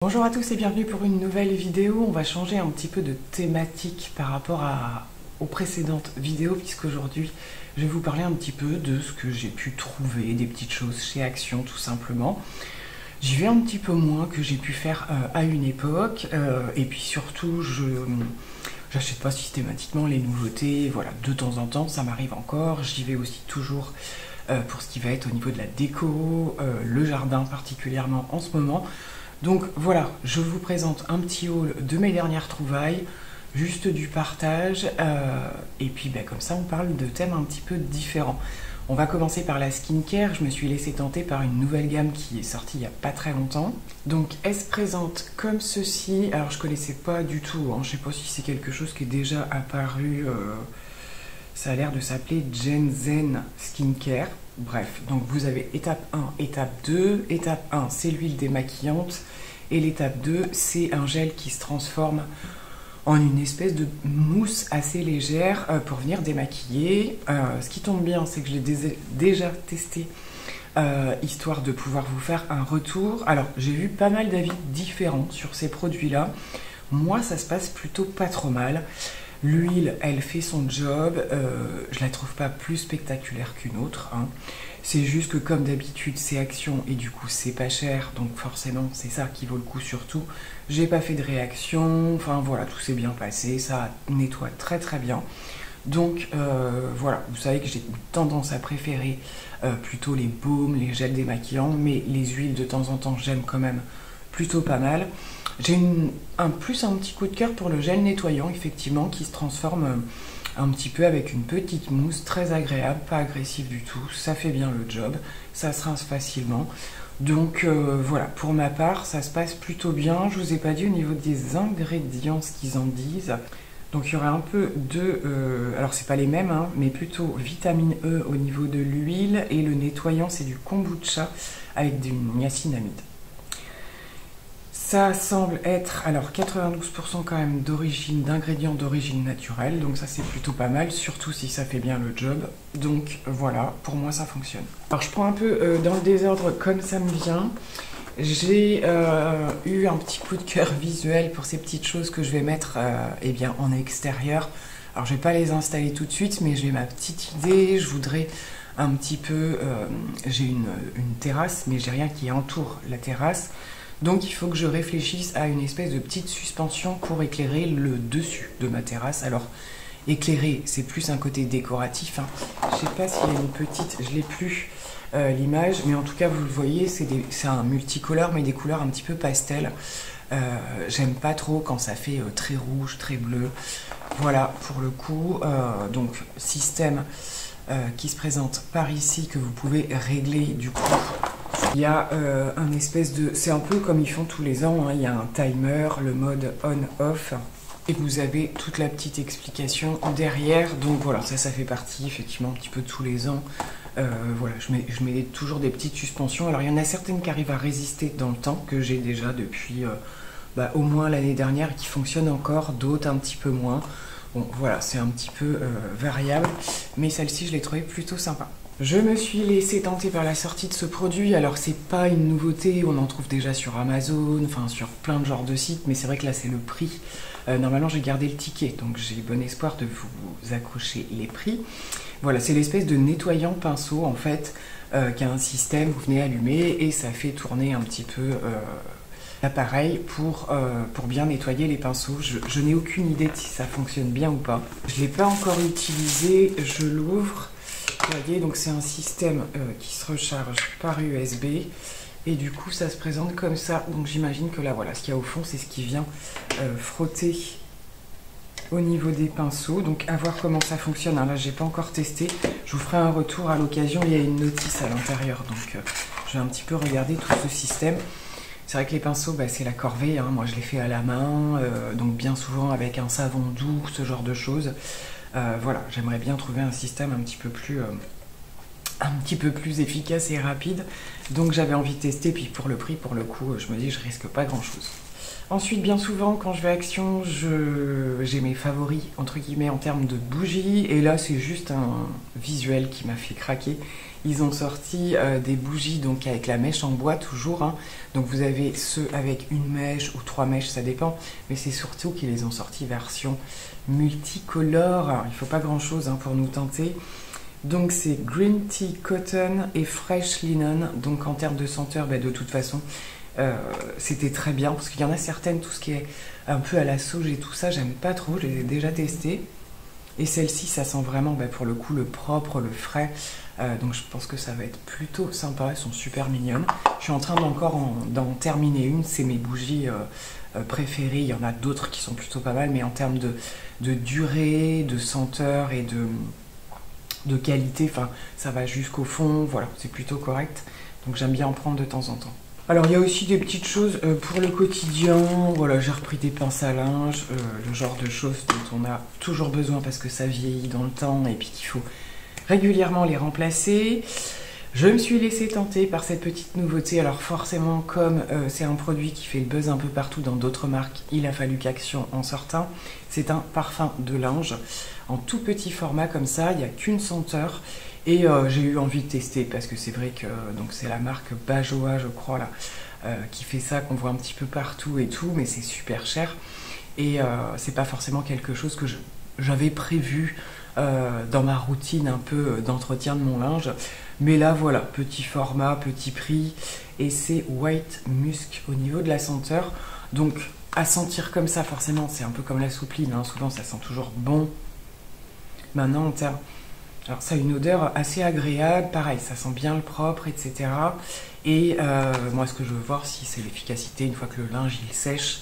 Bonjour à tous et bienvenue pour une nouvelle vidéo. On va changer un petit peu de thématique par rapport aux précédentes vidéos puisqu'aujourd'hui je vais vous parler un petit peu de ce que j'ai pu trouver, des petites choses chez Action tout simplement. J'y vais un petit peu moins que j'ai pu faire à une époque et puis surtout j'achète pas systématiquement les nouveautés, voilà, de temps en temps ça m'arrive encore. J'y vais aussi toujours pour ce qui va être au niveau de la déco, le jardin particulièrement en ce moment. Donc voilà, je vous présente un petit haul de mes dernières trouvailles, juste du partage, et puis comme ça on parle de thèmes un petit peu différents. On va commencer par la skincare. Je me suis laissé tenter par une nouvelle gamme qui est sortie il n'y a pas très longtemps. Donc elle se présente comme ceci. Alors je connaissais pas du tout, hein. Je sais pas si c'est quelque chose qui est déjà apparu. Ça a l'air de s'appeler Gen-Zen Skincare. Bref, donc vous avez étape 1, étape 2. Étape 1, c'est l'huile démaquillante. Et l'étape 2, c'est un gel qui se transforme en une espèce de mousse assez légère pour venir démaquiller. Ce qui tombe bien, c'est que je l'ai déjà testé, histoire de pouvoir vous faire un retour. Alors, j'ai vu pas mal d'avis différents sur ces produits-là. Moi, ça se passe plutôt pas trop mal. L'huile, elle fait son job, je la trouve pas plus spectaculaire qu'une autre, hein. C'est juste que comme d'habitude c'est Action et du coup c'est pas cher, donc forcément c'est ça qui vaut le coup surtout. J'ai pas fait de réaction, enfin voilà, tout s'est bien passé, ça nettoie très très bien. Donc voilà, vous savez que j'ai tendance à préférer plutôt les baumes, les gels démaquillants, mais les huiles de temps en temps j'aime quand même plutôt pas mal. J'ai un petit coup de cœur pour le gel nettoyant, effectivement, qui se transforme un petit peu avec une petite mousse très agréable, pas agressive du tout, ça fait bien le job, ça se rince facilement. Donc voilà, pour ma part, ça se passe plutôt bien. Je vous ai pas dit au niveau des ingrédients ce qu'ils en disent. Donc il y aurait un peu de, alors c'est pas les mêmes, hein, mais plutôt vitamine E au niveau de l'huile, et le nettoyant c'est du kombucha avec du niacinamide. Ça semble être, alors 92% quand même d'ingrédients d'origine naturelle, donc ça c'est plutôt pas mal, surtout si ça fait bien le job. Donc voilà, pour moi ça fonctionne. Alors je prends un peu dans le désordre comme ça me vient. J'ai eu un petit coup de cœur visuel pour ces petites choses que je vais mettre en extérieur. Alors je vais pas les installer tout de suite, mais j'ai ma petite idée. Je voudrais un petit peu, j'ai une terrasse, mais j'ai rien qui entoure la terrasse. Donc il faut que je réfléchisse à une espèce de petite suspension pour éclairer le dessus de ma terrasse. Alors éclairer, c'est plus un côté décoratif, hein. Je sais pas s'il y a une petite, je l'ai plus l'image, mais en tout cas vous le voyez, c'est un multicolore, mais des couleurs un petit peu pastel. J'aime pas trop quand ça fait très rouge, très bleu. Voilà pour le coup. Donc système qui se présente par ici, que vous pouvez régler du coup. Il y a un espèce de... C'est un peu comme ils font tous les ans, hein. Il y a un timer, le mode on-off, et vous avez toute la petite explication derrière. Donc voilà, ça fait partie effectivement un petit peu tous les ans. Voilà, je mets toujours des petites suspensions. Alors il y en a certaines qui arrivent à résister dans le temps, que j'ai déjà depuis au moins l'année dernière, qui fonctionnent encore, d'autres un petit peu moins. Bon voilà, c'est un petit peu variable, mais celle-ci je l'ai trouvée plutôt sympa. Je me suis laissé tenter par la sortie de ce produit. Alors c'est pas une nouveauté, on en trouve déjà sur Amazon, enfin sur plein de genres de sites, mais c'est vrai que là c'est le prix. Normalement j'ai gardé le ticket, donc j'ai bon espoir de vous accrocher les prix. Voilà, c'est l'espèce de nettoyant pinceau en fait, qui a un système, vous venez allumer et ça fait tourner un petit peu l'appareil pour bien nettoyer les pinceaux. Je n'ai aucune idée de si ça fonctionne bien ou pas. Je ne l'ai pas encore utilisé, je l'ouvre. Vous voyez, donc c'est un système qui se recharge par USB et du coup ça se présente comme ça. Donc j'imagine que là voilà, ce qu'il y a au fond c'est ce qui vient frotter au niveau des pinceaux. Donc à voir comment ça fonctionne, hein. Là j'ai pas encore testé, je vous ferai un retour à l'occasion. Il y a une notice à l'intérieur, donc je vais un petit peu regarder tout ce système. C'est vrai que les pinceaux c'est la corvée, hein. Moi je les fais à la main, donc bien souvent avec un savon doux, ce genre de choses. Voilà, j'aimerais bien trouver un système un petit peu plus un petit peu plus efficace et rapide. Donc j'avais envie de tester, puis pour le prix, pour le coup, je me dis je risque pas grand chose. Ensuite, bien souvent, quand je vais à Action, j'ai mes favoris, entre guillemets, en termes de bougies. Et là, c'est juste un visuel qui m'a fait craquer. Ils ont sorti des bougies donc avec la mèche en bois, toujours. Hein. Donc vous avez ceux avec une mèche ou 3 mèches, ça dépend. Mais c'est surtout qu'ils les ont sortis version multicolore. Alors, il ne faut pas grand-chose pour nous tenter. Donc c'est Green Tea Cotton et Fresh Linen. Donc en termes de senteur, de toute façon... c'était très bien parce qu'il y en a certaines, tout ce qui est un peu à la sauge et tout ça, j'aime pas trop, je les ai déjà testées. Et celle-ci, ça sent vraiment pour le coup le propre, le frais. Donc je pense que ça va être plutôt sympa, elles sont super mignonnes. Je suis en train d'en terminer une, c'est mes bougies préférées. Il y en a d'autres qui sont plutôt pas mal, mais en termes de durée, de senteur et de qualité, ça va jusqu'au fond, voilà, c'est plutôt correct. Donc j'aime bien en prendre de temps en temps. Alors il y a aussi des petites choses pour le quotidien, voilà, j'ai repris des pinces à linge, le genre de choses dont on a toujours besoin parce que ça vieillit dans le temps et puis qu'il faut régulièrement les remplacer. Je me suis laissée tenter par cette petite nouveauté, alors forcément comme c'est un produit qui fait le buzz un peu partout dans d'autres marques, il a fallu qu'Action en sorte un. C'est un parfum de linge en tout petit format comme ça, il n'y a qu'une senteur. Et j'ai eu envie de tester parce que c'est vrai que c'est la marque Bajoa, je crois, là, qui fait ça, qu'on voit un petit peu partout et tout, mais c'est super cher. Et c'est pas forcément quelque chose que j'avais prévu dans ma routine un peu d'entretien de mon linge. Mais là, voilà, petit format, petit prix. Et c'est White Musk au niveau de la senteur. Donc, à sentir comme ça, forcément, c'est un peu comme la soupline. Hein, souvent, ça sent toujours bon. Maintenant, en termes... Alors ça a une odeur assez agréable, pareil, ça sent bien le propre, etc. Et moi ce que je veux voir, si c'est l'efficacité une fois que le linge il sèche.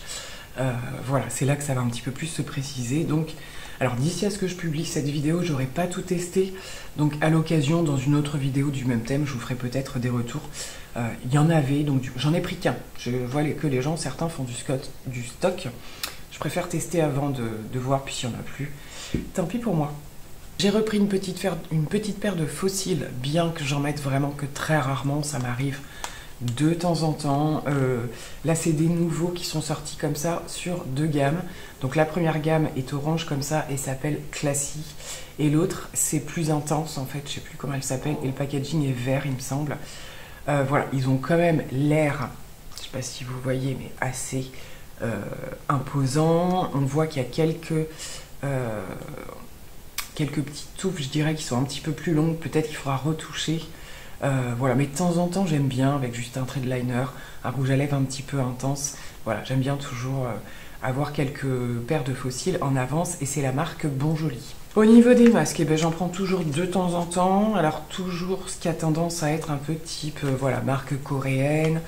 Voilà, c'est là que ça va un petit peu plus se préciser. Donc, alors d'ici à ce que je publie cette vidéo, j'aurai pas tout testé. Donc à l'occasion, dans une autre vidéo du même thème, je vous ferai peut-être des retours. Il y en avait, donc j'en ai pris qu'un. Je vois que les gens, certains font du stock. Je préfère tester avant de voir, puis s'il n'y en a plus. Tant pis pour moi. J'ai repris une petite paire de fossiles, bien que j'en mette vraiment que très rarement, ça m'arrive de temps en temps. Là, c'est des nouveaux qui sont sortis comme ça sur 2 gammes. Donc la première gamme est orange comme ça et s'appelle Classy. Et l'autre, c'est plus intense en fait, je sais plus comment elle s'appelle. Et le packaging est vert, il me semble. Voilà, ils ont quand même l'air, je sais pas si vous voyez, mais assez imposant. On voit qu'il y a quelques petites touffes, je dirais, qui sont un petit peu plus longues. Peut-être qu'il faudra retoucher. Voilà, mais de temps en temps, j'aime bien, avec juste un trait de liner, un rouge à lèvres un petit peu intense. Voilà, j'aime bien toujours avoir quelques paires de fossiles en avance, et c'est la marque Bon Joli. Au niveau des masques, j'en prends toujours de temps en temps. Alors toujours ce qui a tendance à être un peu type, voilà, marque coréenne.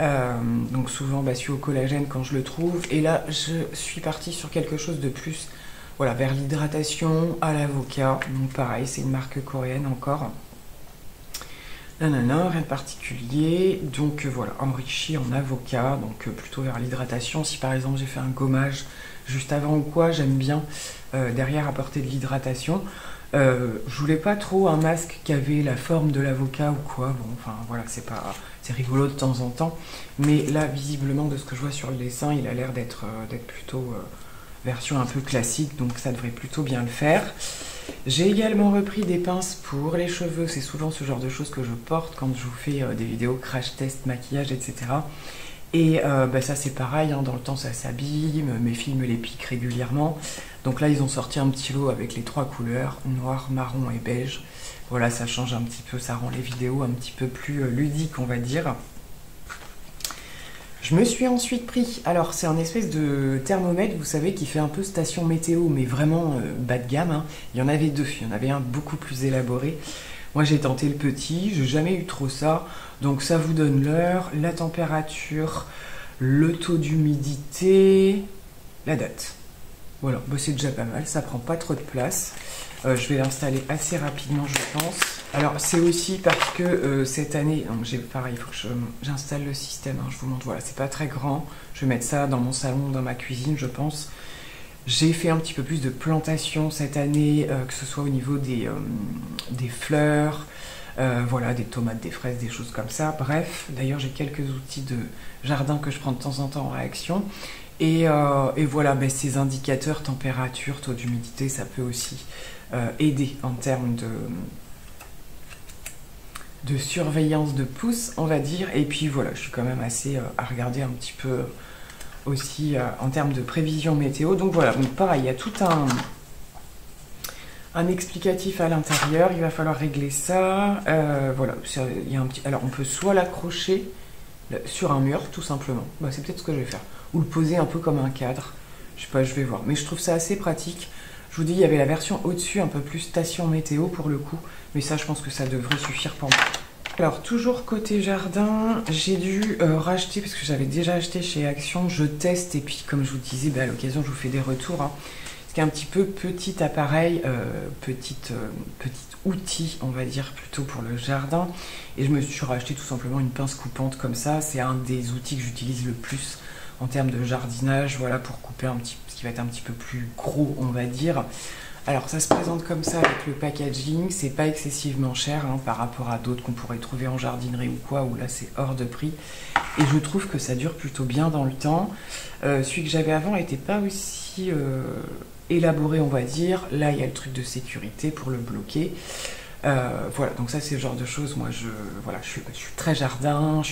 Donc souvent celui au collagène quand je le trouve. Et là, je suis partie sur quelque chose de plus... Voilà, vers l'hydratation, à l'avocat. Donc pareil, c'est une marque coréenne encore. Nanana, rien de particulier. Donc voilà, enrichi en avocat, donc plutôt vers l'hydratation. Si par exemple j'ai fait un gommage juste avant ou quoi, j'aime bien derrière apporter de l'hydratation. Je voulais pas trop un masque qui avait la forme de l'avocat ou quoi. Bon, enfin voilà, c'est rigolo de temps en temps. Mais là, visiblement, de ce que je vois sur le dessin, il a l'air d'être plutôt... version un peu classique, donc ça devrait plutôt bien le faire. J'ai également repris des pinces pour les cheveux, c'est souvent ce genre de choses que je porte quand je vous fais des vidéos crash test, maquillage, etc. Et ça c'est pareil, dans le temps ça s'abîme, mes filles me les piquent régulièrement. Donc là ils ont sorti un petit lot avec les 3 couleurs, noir, marron et beige. Voilà, ça change un petit peu, ça rend les vidéos un petit peu plus ludiques, on va dire. Je me suis ensuite pris, alors c'est un espèce de thermomètre, vous savez, qui fait un peu station météo, mais vraiment bas de gamme. Il y en avait 2, il y en avait un beaucoup plus élaboré. Moi j'ai tenté le petit, j'ai jamais eu trop ça. Donc ça vous donne l'heure, la température, le taux d'humidité, la date. Voilà, c'est déjà pas mal, ça prend pas trop de place. Je vais l'installer assez rapidement, je pense. Alors c'est aussi parce que cette année, donc pareil, il faut que j'installe le système, je vous montre, voilà, c'est pas très grand. Je vais mettre ça dans mon salon, dans ma cuisine, je pense. J'ai fait un petit peu plus de plantation cette année, que ce soit au niveau des fleurs, Voilà, des tomates, des fraises, des choses comme ça. Bref, d'ailleurs j'ai quelques outils de jardin que je prends de temps en temps en réaction. Et voilà, ben, ces indicateurs, température, taux d'humidité, ça peut aussi aider en termes de surveillance de pousse, on va dire. Et puis voilà, je suis quand même assez à regarder un petit peu aussi en termes de prévision météo. Donc voilà, donc pareil, il y a tout un explicatif à l'intérieur. Il va falloir régler ça. Voilà, il y a un petit... Alors on peut soit l'accrocher sur un mur, tout simplement. Bah, c'est peut-être ce que je vais faire. Ou le poser un peu comme un cadre. Je sais pas, je vais voir. Mais je trouve ça assez pratique. Je vous dis, il y avait la version au-dessus, un peu plus station météo pour le coup. Mais ça, je pense que ça devrait suffire pour moi. Alors, toujours côté jardin, j'ai dû racheter, parce que j'avais déjà acheté chez Action. Je teste, et puis comme je vous disais, bah, à l'occasion, je vous fais des retours. Hein. C'est un petit peu petit appareil, petit outil, on va dire, plutôt pour le jardin. Et je me suis racheté tout simplement une pince coupante comme ça. C'est un des outils que j'utilise le plus en termes de jardinage, voilà, pour couper un petit, ce qui va être un petit peu plus gros, on va dire. Alors ça se présente comme ça avec le packaging, c'est pas excessivement cher hein, par rapport à d'autres qu'on pourrait trouver en jardinerie ou quoi, où là c'est hors de prix. Et je trouve que ça dure plutôt bien dans le temps. Celui que j'avais avant n'était pas aussi élaboré, on va dire. Là il y a le truc de sécurité pour le bloquer. Voilà, donc ça c'est le genre de choses, moi je suis très jardin,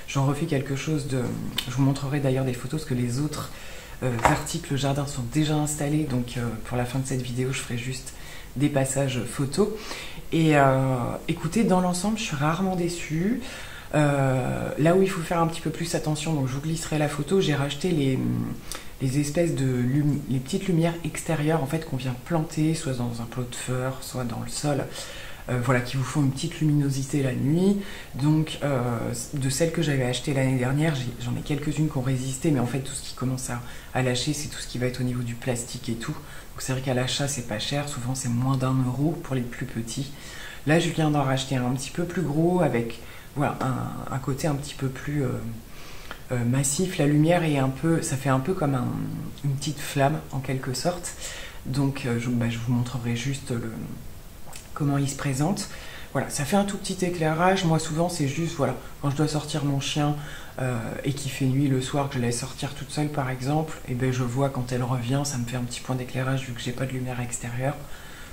j'en refais quelque chose de... Je vous montrerai d'ailleurs des photos, parce que les autres articles jardin sont déjà installés, donc pour la fin de cette vidéo je ferai juste des passages photos. Et écoutez, dans l'ensemble je suis rarement déçue. Là où il faut faire un petit peu plus attention, donc je vous glisserai la photo, j'ai racheté les espèces les petites lumières extérieures en fait qu'on vient planter, soit dans un plot de fleurs, soit dans le sol, voilà, qui vous font une petite luminosité la nuit. Donc de celles que j'avais achetées l'année dernière, j'en ai quelques-unes qui ont résisté, mais en fait tout ce qui commence à lâcher, c'est tout ce qui va être au niveau du plastique et tout. Donc c'est vrai qu'à l'achat c'est pas cher, souvent c'est moins d'1 € pour les plus petits. Là je viens d'en racheter un petit peu plus gros avec voilà, un côté un petit peu plus massif. La lumière est un peu, ça fait un peu comme une petite flamme en quelque sorte. Donc je vous montrerai juste comment il se présente. Voilà, ça fait un tout petit éclairage. Moi souvent c'est juste, voilà, quand je dois sortir mon chien et qu'il fait nuit le soir, que je laisse sortir toute seule par exemple, et ben je vois quand elle revient, ça me fait un petit point d'éclairage vu que j'ai pas de lumière extérieure.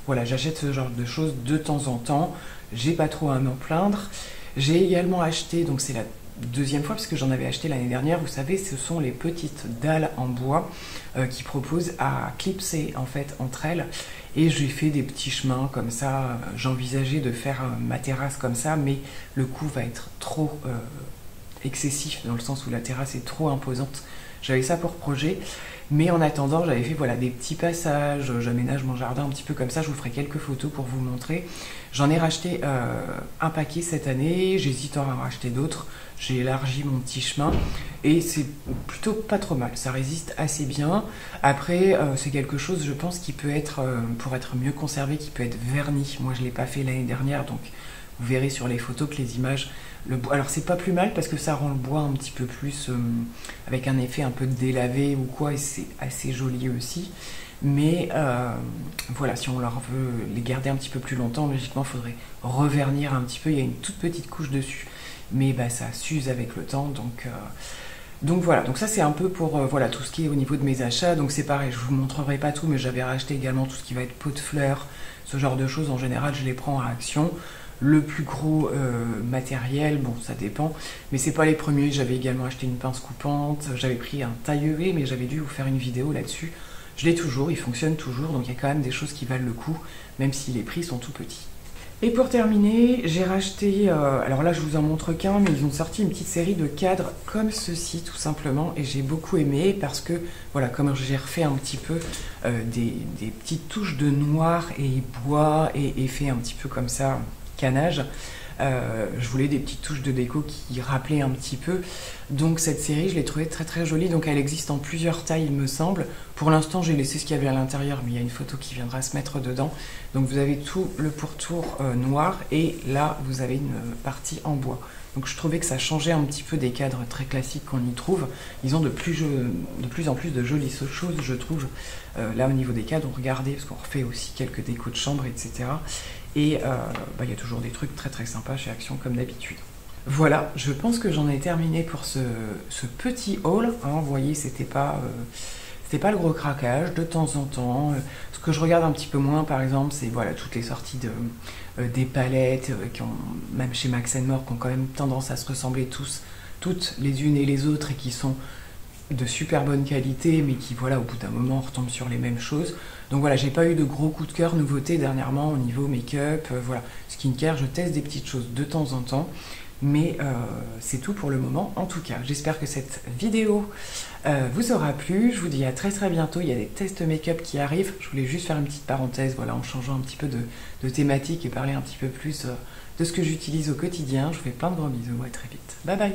Voilà, j'achète ce genre de choses de temps en temps. J'ai pas trop à m'en plaindre. J'ai également acheté, donc c'est la deuxième fois, parce que j'en avais acheté l'année dernière, vous savez, ce sont les petites dalles en bois qui proposent à clipser en fait entre elles. Et j'ai fait des petits chemins comme ça. J'envisageais de faire ma terrasse comme ça, mais le coût va être trop excessif, dans le sens où la terrasse est trop imposante. J'avais ça pour projet. Mais en attendant, j'avais fait voilà, des petits passages, j'aménage mon jardin un petit peu comme ça, je vous ferai quelques photos pour vous montrer. J'en ai racheté un paquet cette année, j'hésite à en racheter d'autres, j'ai élargi mon petit chemin et c'est plutôt pas trop mal, ça résiste assez bien. Après, c'est quelque chose, je pense, qui peut être, pour être mieux conservé, qui peut être verni. Moi, je ne l'ai pas fait l'année dernière, donc vous verrez sur les photos que les images... Le bois, alors c'est pas plus mal parce que ça rend le bois un petit peu plus avec un effet un peu délavé ou quoi, et c'est assez joli aussi. Mais voilà, si on leur veut les garder un petit peu plus longtemps, logiquement il faudrait revernir un petit peu. Il y a une toute petite couche dessus, mais bah, ça s'use avec le temps. Donc voilà, donc ça c'est un peu pour voilà, tout ce qui est au niveau de mes achats. Donc c'est pareil, je vous montrerai pas tout, mais j'avais racheté également tout ce qui va être pot de fleurs, ce genre de choses. En général je les prends à Action. Le plus gros matériel, bon ça dépend, mais c'est pas les premiers. J'avais également acheté une pince coupante, j'avais pris un taille-haie, mais j'avais dû vous faire une vidéo là-dessus. Je l'ai toujours, il fonctionne toujours, donc il y a quand même des choses qui valent le coup, même si les prix sont tout petits. Et pour terminer, j'ai racheté, alors là je vous en montre qu'un, mais ils ont sorti une petite série de cadres comme ceci tout simplement, et j'ai beaucoup aimé parce que, voilà, comme j'ai refait un petit peu des petites touches de noir et bois et fait un petit peu comme ça, canage, je voulais des petites touches de déco qui rappelaient un petit peu. Donc cette série je l'ai trouvée très très jolie. Donc elle existe en plusieurs tailles il me semble. Pour l'instant j'ai laissé ce qu'il y avait à l'intérieur, mais il y a une photo qui viendra se mettre dedans. Donc vous avez tout le pourtour noir et là vous avez une partie en bois. Donc je trouvais que ça changeait un petit peu des cadres très classiques qu'on y trouve. Ils ont de plus en plus de jolies choses, je trouve. Là au niveau des cadres, regardez, parce qu'on refait aussi quelques décos de chambre, etc. Et il y a toujours des trucs très très sympas chez Action comme d'habitude. Voilà, je pense que j'en ai terminé pour ce petit haul. Hein, vous voyez, c'était pas le gros craquage. De temps en temps, ce que je regarde un petit peu moins, par exemple, c'est voilà, toutes les sorties des palettes, qui ont, même chez Max & More, qui ont quand même tendance à se ressembler toutes les unes et les autres, et qui sont de super bonne qualité, mais qui, voilà, au bout d'un moment, retombent sur les mêmes choses. Donc voilà, j'ai pas eu de gros coup de cœur nouveautés dernièrement au niveau make-up. Voilà, skincare, je teste des petites choses de temps en temps. Mais c'est tout pour le moment en tout cas. J'espère que cette vidéo vous aura plu. Je vous dis à très très bientôt. Il y a des tests make-up qui arrivent. Je voulais juste faire une petite parenthèse, voilà, en changeant un petit peu de thématique et parler un petit peu plus de ce que j'utilise au quotidien. Je vous fais plein de gros bisous. À très vite. Bye bye.